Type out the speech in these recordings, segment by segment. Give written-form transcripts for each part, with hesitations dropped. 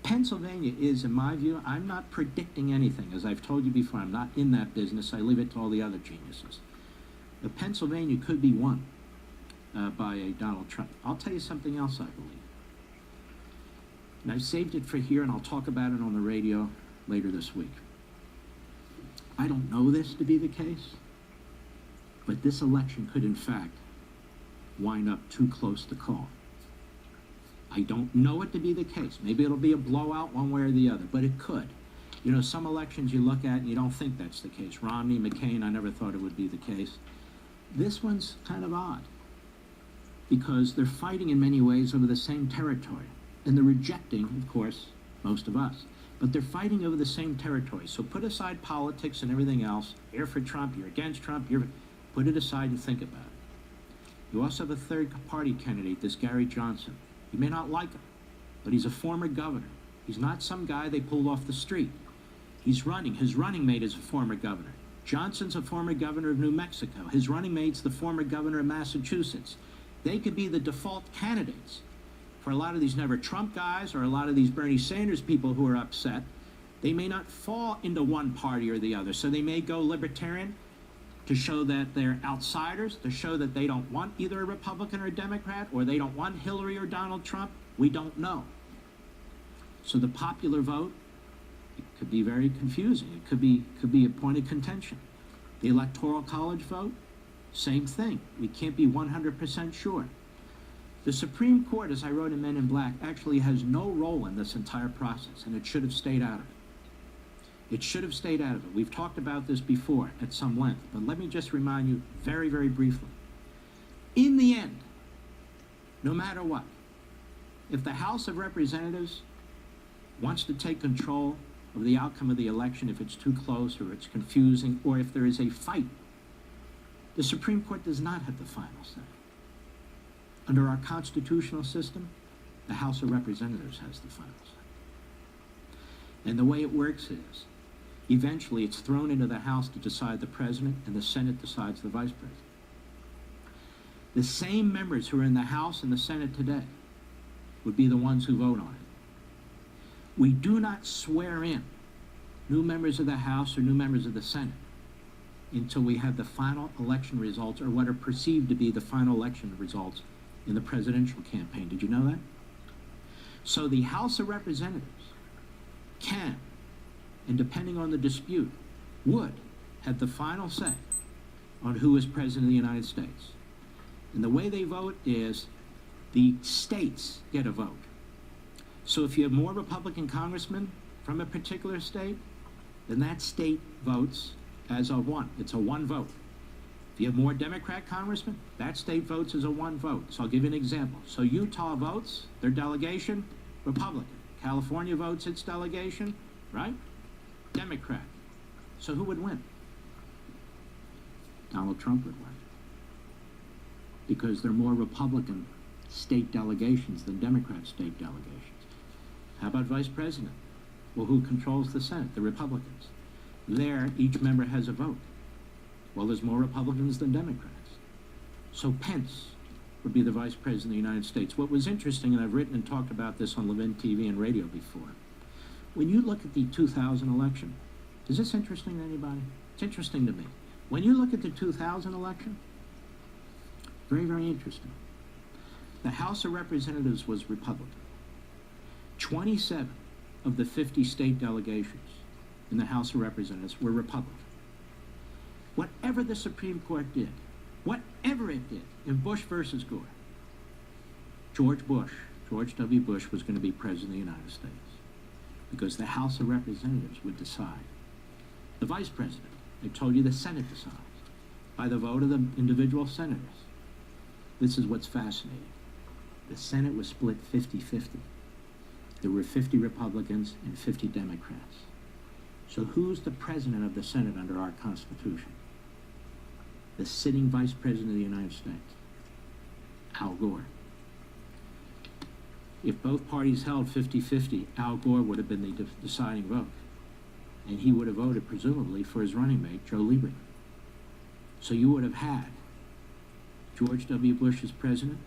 Pennsylvania is, in my view, I'm not predicting anything. As I've told you before, I'm not in that business. I leave it to all the other geniuses. But Pennsylvania could be won by a Donald Trump. I'll tell you something else I believe. And I've saved it for here, and I'll talk about it on the radio later this week. I don't know this to be the case, but this election could, in fact, wind up too close to call. I don't know it to be the case. Maybe it'll be a blowout one way or the other, but it could. You know, some elections you look at and you don't think that's the case. Romney, McCain, I never thought it would be the case. This one's kind of odd because they're fighting in many ways over the same territory. And they're rejecting, of course, most of us. But they're fighting over the same territory. So put aside politics and everything else. You're for Trump, you're against Trump, put it aside and think about it. You also have a third party candidate, this Gary Johnson. You may not like him, but he's a former governor. He's not some guy they pulled off the street. He's running. His running mate is a former governor. Johnson's a former governor of New Mexico. His running mate's the former governor of Massachusetts. They could be the default candidates for a lot of these never Trump guys or a lot of these Bernie Sanders people who are upset. They may not fall into one party or the other. So they may go libertarian to show that they're outsiders, to show that they don't want either a Republican or a Democrat, or they don't want Hillary or Donald Trump. We don't know. So the popular vote, it could be very confusing. It could be a point of contention. The Electoral College vote, same thing. We can't be 100% sure. The Supreme Court, as I wrote in Men in Black, actually has no role in this entire process, and it should have stayed out of it. It should have stayed out of it. We've talked about this before at some length, but let me just remind you very, very briefly. In the end, no matter what, if the House of Representatives wants to take control of the outcome of the election, if it's too close or it's confusing, or if there is a fight, the Supreme Court does not have the final say. Under our constitutional system, the House of Representatives has the final say. And the way it works is, eventually it's thrown into the House to decide the president, and the Senate decides the vice president. The same members who are in the House and the Senate today would be the ones who vote on it. We do not swear in new members of the House or new members of the Senate until we have the final election results, or what are perceived to be the final election results in the presidential campaign. Did you know that? So the House of Representatives can, and depending on the dispute, would have the final say on who is president of the United States. And the way they vote is the states get a vote. So if you have more Republican congressmen from a particular state, then that state votes as a one. It's a one vote. If you have more Democrat congressmen, that state votes as a one vote. So I'll give you an example. So Utah votes, their delegation, Republican. California votes its delegation, right? Democrat. So who would win? Donald Trump would win. Because there are more Republican state delegations than Democrat state delegations. How about vice president? Well, who controls the Senate? The Republicans. There, each member has a vote. Well, there's more Republicans than Democrats. So Pence would be the vice president of the United States. What was interesting, and I've written and talked about this on Levin TV and radio before, when you look at the 2000 election, is this interesting to anybody? It's interesting to me. When you look at the 2000 election, very, very interesting. The House of Representatives was Republican. 27 of the 50 state delegations in the House of Representatives were Republican. Whatever the Supreme Court did, whatever it did in Bush versus Gore, George W. Bush was going to be president of the United States because the House of Representatives would decide. The vice president, I told you the Senate decides by the vote of the individual senators. This is what's fascinating. The Senate was split 50-50. There were 50 Republicans and 50 Democrats. So who's the president of the Senate under our Constitution? The sitting vice president of the United States, Al Gore. If both parties held 50-50, Al Gore would have been the deciding vote. And he would have voted, presumably, for his running mate, Joe Lieberman. So you would have had George W. Bush as president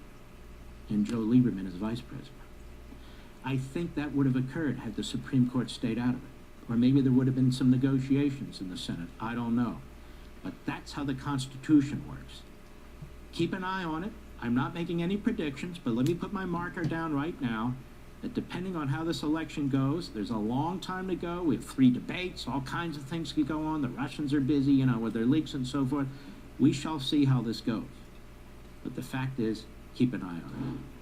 and Joe Lieberman as vice president. I think that would have occurred had the Supreme Court stayed out of it. Or maybe there would have been some negotiations in the Senate. I don't know. But that's how the Constitution works. Keep an eye on it. I'm not making any predictions, but let me put my marker down right now that depending on how this election goes, there's a long time to go. We have 3 debates, all kinds of things could go on. The Russians are busy, you know, with their leaks and so forth. We shall see how this goes. But the fact is, keep an eye on it.